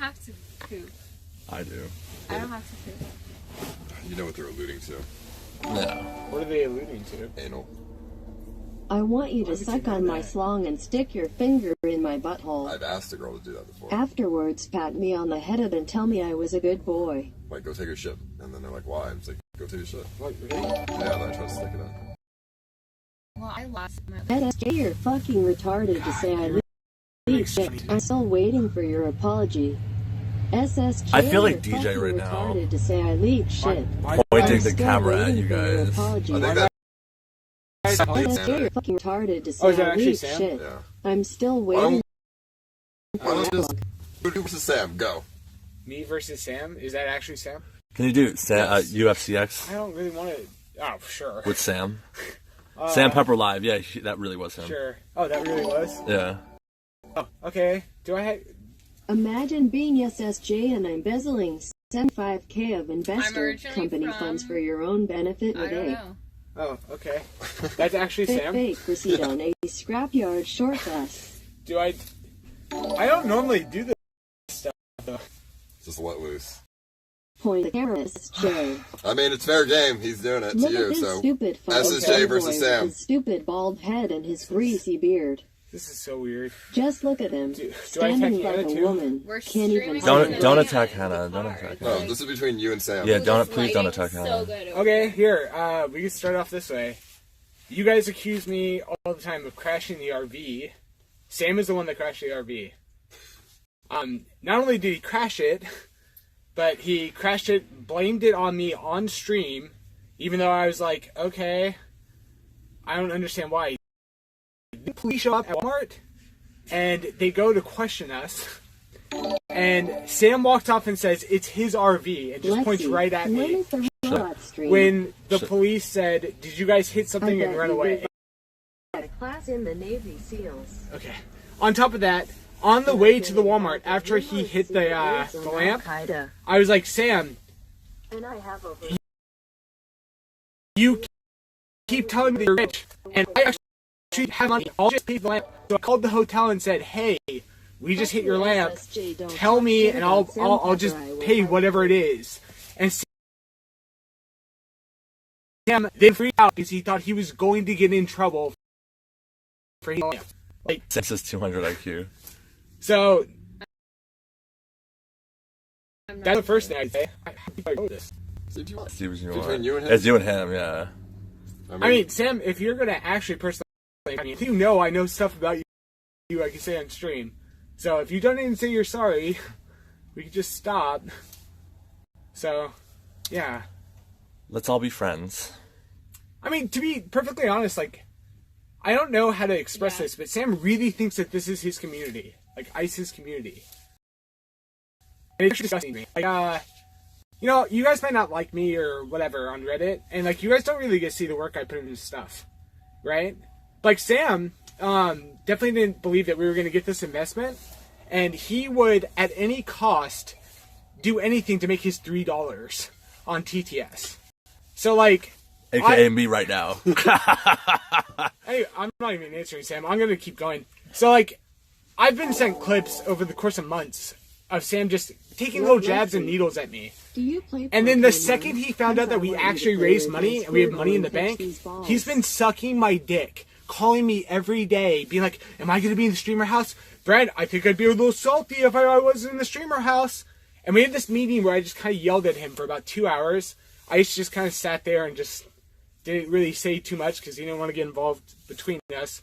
have to poop. I do. I don't have to poop. You know what they're alluding to. No. What are they alluding to? Anal. I want you to suck on my slong and stick your finger in my butthole. I've asked a girl to do that before. Afterwards, pat me on the head and tell me I was a good boy. Like, go take a shit. And then they're like, why? I'm just like, go take a shit. What, really? Yeah, then I try to stick it in. Well, I lost my... SSJ, you're fucking retarded to say I leak shit. I'm still waiting for your apology. SSJ, I feel like you're DJ fucking right now. retarded to say I leak shit. Pointing the camera at you guys. Apology. I think that... SSJ, you're fucking retarded to Oh, is say that I actually leak Sam? shit. Yeah. I'm still waiting Why don't you just... Who versus Sam? Go. Me versus Sam? Is that actually Sam? Can you do UFCX I don't really want to... Oh, sure. with Sam? Sam Pepper live. Yeah, that really was him. Sure. Oh, that really was? Yeah. Oh, okay. Do I have... Imagine being SSJ and embezzling 75K of investor originally company from- funds for your own benefit I with don't A. know. Oh, okay. That's actually Sam? Fake receipt on a scrapyard short bus. Do I don't normally do this stuff, though. Just let loose. Point the camera at SSJ. I mean, it's fair game. He's doing it Look to at you, this so... stupid fucking SSJ versus boy Sam. with his stupid bald head and his greasy beard. This is so weird. Just look at him, Do I standing attack like Hannah a too? woman. We're Can't even streaming Don't on attack the Hannah. it's Don't hard. attack No, Hannah. this is between you and Sam. Yeah, Ooh, don't this please don't lighting's attack Hannah. So good over Okay, here. We can start off this way. You guys accuse me all the time of crashing the RV. Sam is the one that crashed the RV. Not only did he crash it, but he crashed it, blamed it on me on stream, even though I was like, okay, I don't understand why. The police show up at Walmart, and they go to question us, and Sam walks off and says, it's his RV, and just points right at when me. is the robot stream? When the police said, did you guys hit something and run away? At a class in the Navy SEALs. Okay. On top of that, on the way to the Walmart, after he hit the lamp, I was like, Sam, And I have over you keep telling me that you're rich, and I actually have money. I'll just pay the lamp. So I called the hotel and said, hey, we just hit your lamp. Tell me, and I'll just pay whatever it is. And Sam then freaked out because he thought he was going to get in trouble for hitting the lamp. Like, Sam says 200 IQ. so I'm not that's the first sure. thing I'd say. How do I know this? See if you want. See what you Between want. you and him? It's you and him, yeah. I mean, Sam, if you're gonna actually personally, I mean, you know, I know stuff about you I can say on stream. So if you don't even say you're sorry, we can just stop. So, yeah. Let's all be friends. I mean, to be perfectly honest, like, I don't know how to express this, but Sam really thinks that this is his community, like ICE's community. And it's disgusting to me. Like, you know, you guys might not like me or whatever on Reddit, and like, you guys don't really get to see the work I put into stuff, right? Like, Sam definitely didn't believe that we were going to get this investment, and he would, at any cost, do anything to make his $3 on TTS. So, like... AKA me right now. Hey, I'm not even answering, Sam. I'm going to keep going. So, like, I've been sent clips over the course of months of Sam just taking little jabs and needles at me. Do you play And then the Pokemon? second he found out that we Because I want you actually to play raised with money this and we have food money in the and catch bank, these balls. he's been sucking my dick, calling me every day, being like, am I going to be in the streamer house? Brad, I think I'd be a little salty if I was in the streamer house. And we had this meeting where I just kind of yelled at him for about 2 hours. I just kind of sat there and just didn't really say too much because he didn't want to get involved between us.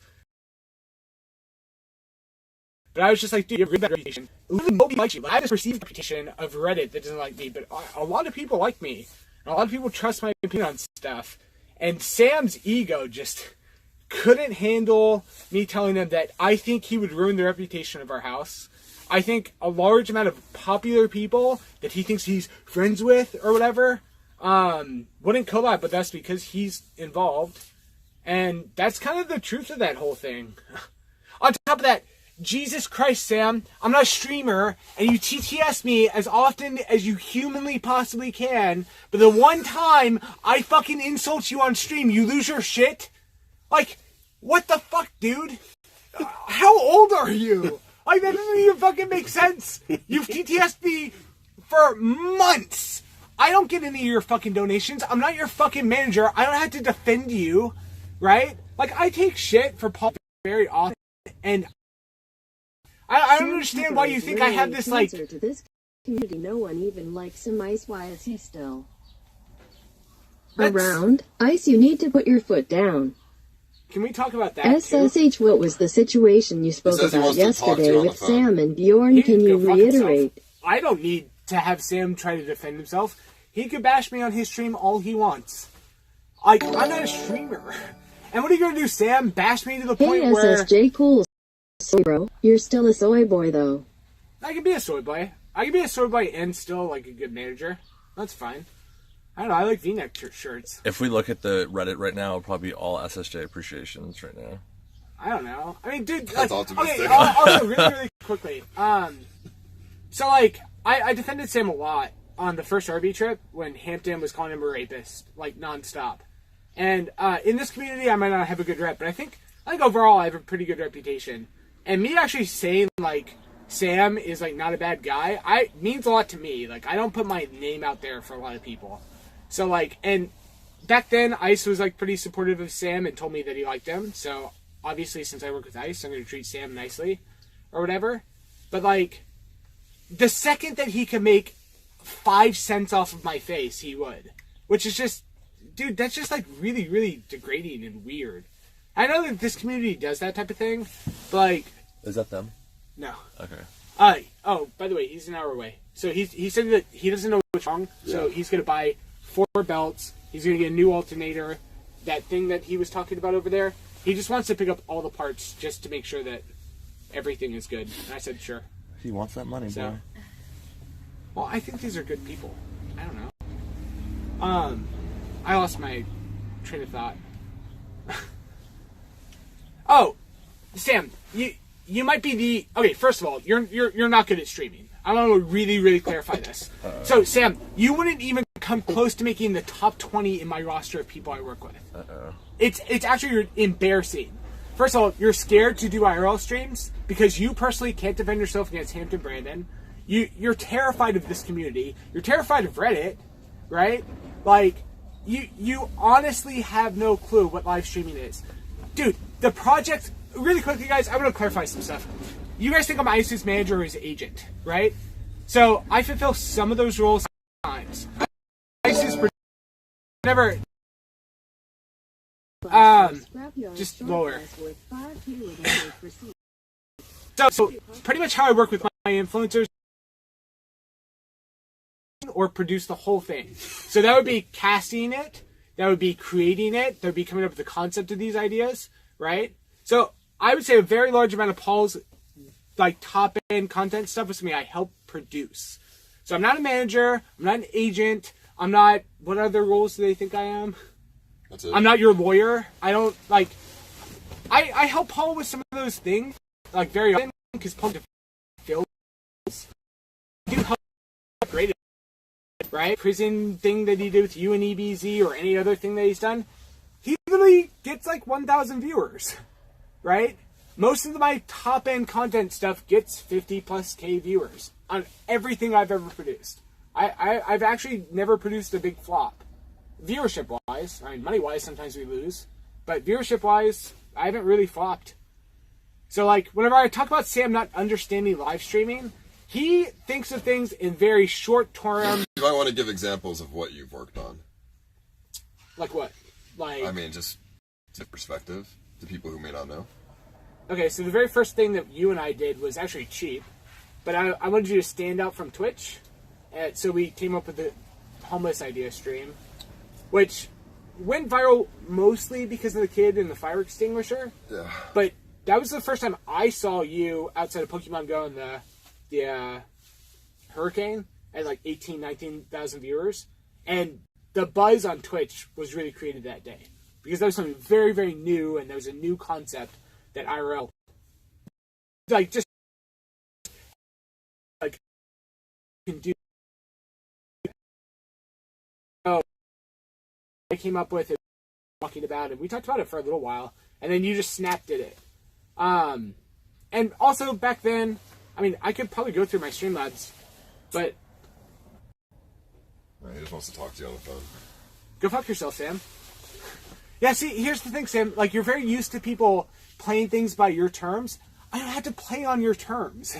But I was just like, dude, you have a really bad reputation. Nobody likes you. I have this perceived reputation of Reddit that doesn't like me, but a lot of people like me. And a lot of people trust my opinion on stuff. And Sam's ego just couldn't handle me telling them that I think he would ruin the reputation of our house. I think a large amount of popular people that he thinks he's friends with or whatever wouldn't collab with us because he's involved. And that's kind of the truth of that whole thing. On top of that, Jesus Christ, Sam, I'm not a streamer, and you TTS me as often as you humanly possibly can, but the one time I fucking insult you on stream, you lose your shit? Like, what the fuck, dude? How old are you? Like, that doesn't even fucking make sense. You've TTS'd me for months. I don't get any of your fucking donations. I'm not your fucking manager. I don't have to defend you, right? Like, I take shit for Paul very often, and I don't understand why you think I have this, like... To this community, no one even likes him. Ice, why is he still around? Ice, you need to put your foot down. Can we talk about that, SSH, what was the situation you spoke about yesterday with Sam and Bjorn? Can you reiterate? I don't need to have Sam try to defend himself. He could bash me on his stream all he wants. Like, I'm not a streamer. And what are you going to do, Sam? Bash me to the point where... SSJ, cool. Soy bro, you're still a soy boy, though. I can be a soy boy. I can be a soy boy and still, like, a good manager. That's fine. I don't know, I like V-neck shirts. If we look at the Reddit right now, it'll probably be all SSJ appreciations right now. I don't know. I mean, dude, That's like, optimistic. okay, also, really quickly. So, like, I defended Sam a lot on the first RV trip when Hampton was calling him a rapist, like, nonstop. And in this community, I might not have a good rep, but I think overall I have a pretty good reputation. And me actually saying, like, Sam is, like, not a bad guy, means a lot to me. Like, I don't put my name out there for a lot of people. So, like, and back then, Ice was, like, pretty supportive of Sam and told me that he liked him. So, obviously, since I work with Ice, I'm going to treat Sam nicely or whatever. But, like, the second that he could make 5 cents off of my face, he would. Which is just, dude, that's just, like, really, really degrading and weird. I know that this community does that type of thing, but, like... Is that them? No. Okay. Oh, by the way, he's an hour away. So he said that he doesn't know what's wrong, so he's going to buy 4 belts. He's going to get a new alternator. That thing that he was talking about over there. He just wants to pick up all the parts just to make sure that everything is good. And I said, sure. He wants that money, So, boy. well, I think these are good people. I don't know. I lost my train of thought. Oh, Sam, you might be the... Okay, first of all, you're not good at streaming. I want to really, really clarify this. So, Sam, you wouldn't even come close to making the top 20 in my roster of people I work with. Uh-oh. It's actually embarrassing. First of all, you're scared to do IRL streams because you personally can't defend yourself against Hampton Brandon. You're terrified of this community. You're terrified of Reddit, right? Like, you honestly have no clue what live streaming is. Dude, the project... Really quickly, guys, I want to clarify some stuff. You guys think I'm Ice's manager or his agent, right? So, I fulfill some of those roles sometimes. Ice's... Never... just lower. So, pretty much how I work with my influencers or produce the whole thing. So that would be casting it, that would be creating it, that would be coming up with the concept of these ideas, right? So I would say a very large amount of Paul's like top end content stuff is something I help produce. So I'm not a manager, I'm not an agent, I'm not, what other roles do they think I am? That's it. I'm not your lawyer. I don't, like, I help Paul with some of those things, like, very often, because Paul feels, I do help great, right? Prison thing that he did with you and EBZ, or any other thing that he's done, he literally gets, like, 1,000 viewers, right? Most of my top-end content stuff gets 50+ K viewers on everything I've ever produced. I've actually never produced a big flop. Viewership-wise, I mean, money-wise, sometimes we lose. But viewership-wise, I haven't really flopped. So, like, whenever I talk about Sam not understanding live streaming, he thinks of things in very short term. You might want to give examples of what you've worked on. Like what? Like, I mean, just to perspective to people who may not know. Okay, so the very first thing that you and I did was actually cheap. But I wanted you to stand out from Twitch. So we came up with the homeless idea stream, which went viral mostly because of the kid and the fire extinguisher. Yeah. But that was the first time I saw you outside of Pokemon Go and the Hurricane at like 19,000 viewers. And the buzz on Twitch was really created that day. Because that was something very, very new, and there was a new concept that IRL, like, just, like, can do. So, I came up with it, talking about it. We talked about it for a little while, and then you just snapped at it. And also back then, I mean, I could probably go through my Streamlabs, but He just wants to talk to you on the phone. go fuck yourself, Sam. Yeah, see, here's the thing, Sam. Like, you're very used to people playing things by your terms. I don't have to play on your terms.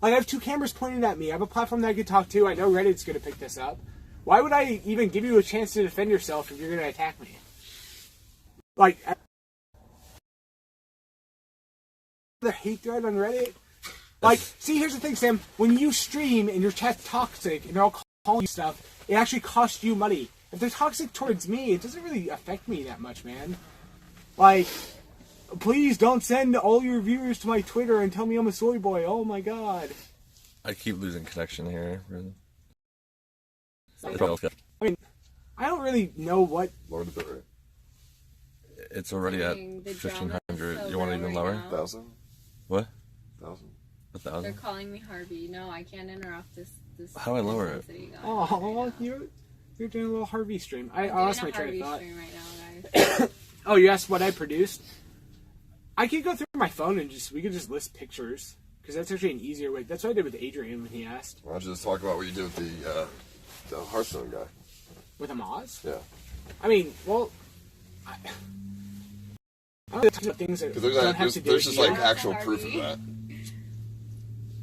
Like, I have 2 cameras pointing at me. I have a platform that I can talk to. I know Reddit's going to pick this up. Why would I even give you a chance to defend yourself if you're going to attack me? Like, the hate thread on Reddit? Like, see, here's the thing, Sam. When you stream and your chat's toxic and they're all calling you stuff, it actually costs you money. If they're toxic towards me, it doesn't really affect me that much, man. Like, please don't send all your viewers to my Twitter and tell me I'm a soy boy. Oh my god. I keep losing connection here. Really. I mean, I don't really know what... Lower the bitrate. It's already at Dang, the drama is 1500. so You want it real even right lower? now. 1,000? What? 1,000? 1,000? They're calling me Harvey. No, I can't interrupt this. How do I lower it? intensity going on Oh, right now. you're doing a little Harvey stream. I I'm lost doing my a train of Harvey thought. stream right now, guys. Oh, you asked what I produced? I could go through my phone and we could just list pictures. Because that's actually an easier way. That's what I did with Adrian when he asked. Why don't you just talk about what you did with the Hearthstone guy? With a Moz? Yeah. I mean, well... I don't know talk about things that Because don't have to do there's with just you. like actual proof of that.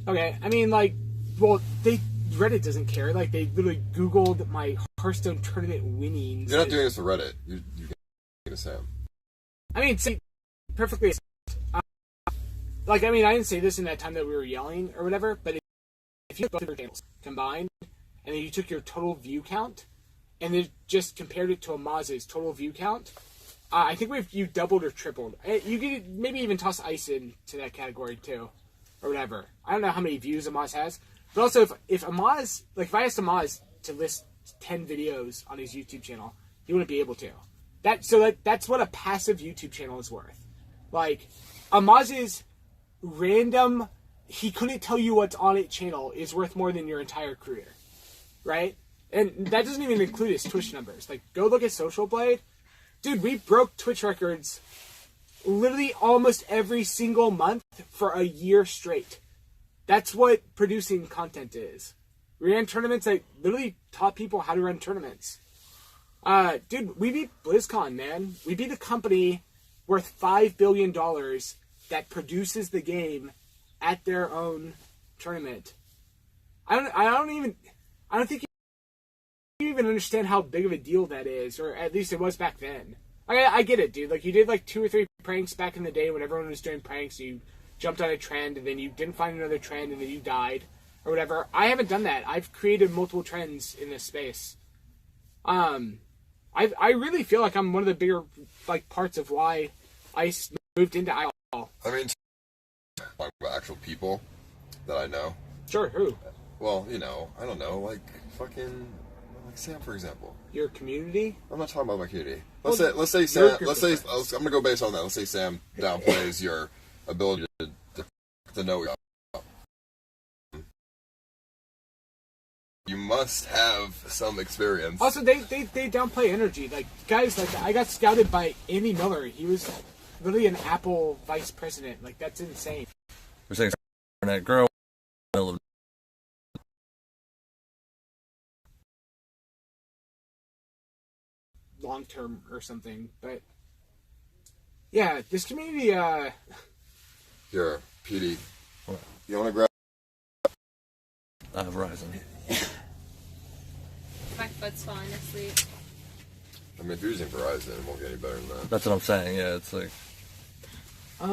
Okay, I mean, like, well, Reddit doesn't care. Like, they literally Googled my Hearthstone tournament winnings. You're not doing this for Reddit. You're getting to Sam. I mean, say perfectly. Like, I mean, I didn't say this in that time that we were yelling or whatever, but if you took both of your channels combined, and then you took your total view count, and then just compared it to a Maz's total view count, I think you doubled or tripled. You could maybe even toss Ice into that category too, or whatever. I don't know how many views a Maz has, but also if a Maz, like if I asked a Maz to list 10 videos on his YouTube channel, he wouldn't be able to. That's what a passive YouTube channel is worth. Like a Maz's random, he couldn't tell you what's on it channel is worth more than your entire career, right? And that doesn't even include his Twitch numbers. Like, go look at Social Blade. Dude, we broke Twitch records literally almost every single month for a year straight. That's what producing content is. We ran tournaments that literally taught people how to run tournaments. Dude, we beat BlizzCon, man. We beat a company worth $5 billion that produces the game at their own tournament. I don't think you even understand how big of a deal that is, or at least it was back then. I get it, dude. Like, you did like 2 or 3 pranks back in the day when everyone was doing pranks. You jumped on a trend, and then you didn't find another trend, and then you died, or whatever. I haven't done that. I've created multiple trends in this space. I really feel like I'm one of the bigger like parts of why I moved into IRL. I mean, talking about actual people that I know. Sure, who? Well, you know, I don't know, like fucking like Sam, for example. Your community? I'm not talking about my community. Well, Let's say your Sam. group Let's of say friends. I'm gonna go based on that. Let's say Sam downplays your ability to know. You must have some experience. Also, they downplay energy. Like, guys, like, I got scouted by Andy Miller. He was literally an Apple vice president. Like, that's insane. We're saying internet girl. Middle of Long term or something. But, yeah, this community, Here, PD. You want to grab? Verizon. My foot's falling asleep. I mean, if you're using Verizon, it won't get any better than that. That's what I'm saying. Yeah, it's like um,